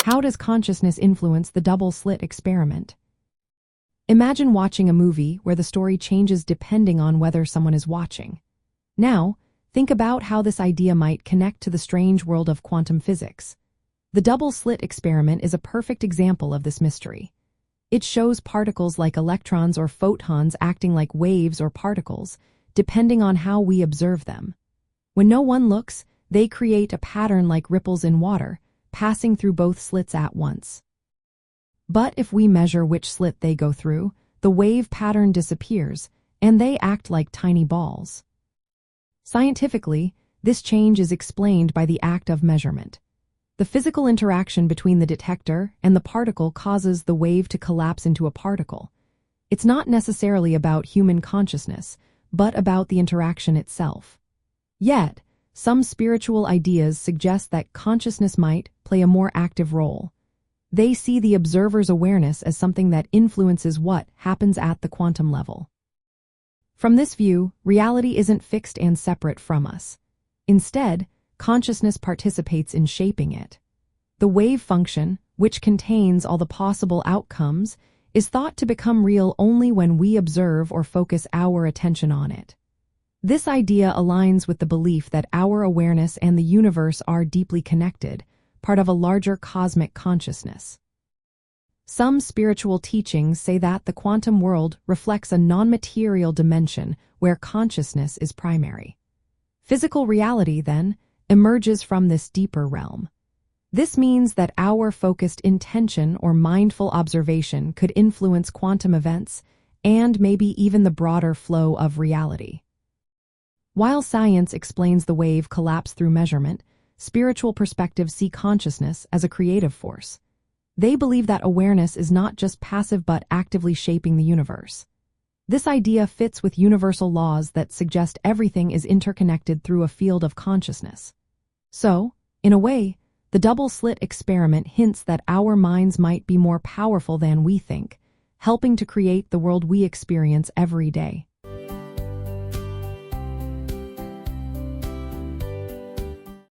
How does consciousness influence the double-slit experiment? Imagine watching a movie where the story changes depending on whether someone is watching. Now, think about how this idea might connect to the strange world of quantum physics. The double-slit experiment is a perfect example of this mystery. It shows particles like electrons or photons acting like waves or particles, depending on how we observe them. When no one looks, they create a pattern like ripples in water, passing through both slits at once. But if we measure which slit they go through, the wave pattern disappears, and they act like tiny balls. Scientifically, this change is explained by the act of measurement. The physical interaction between the detector and the particle causes the wave to collapse into a particle. It's not necessarily about human consciousness, but about the interaction itself. Yet, some spiritual ideas suggest that consciousness might play a more active role. They see the observer's awareness as something that influences what happens at the quantum level. From this view, reality isn't fixed and separate from us. Instead, consciousness participates in shaping it. The wave function, which contains all the possible outcomes, is thought to become real only when we observe or focus our attention on it. This idea aligns with the belief that our awareness and the universe are deeply connected, part of a larger cosmic consciousness. Some spiritual teachings say that the quantum world reflects a non-material dimension where consciousness is primary. Physical reality, then, emerges from this deeper realm. This means that our focused intention or mindful observation could influence quantum events and maybe even the broader flow of reality. While science explains the wave collapse through measurement, spiritual perspectives see consciousness as a creative force. They believe that awareness is not just passive but actively shaping the universe. This idea fits with universal laws that suggest everything is interconnected through a field of consciousness. So, in a way, the double-slit experiment hints that our minds might be more powerful than we think, helping to create the world we experience every day.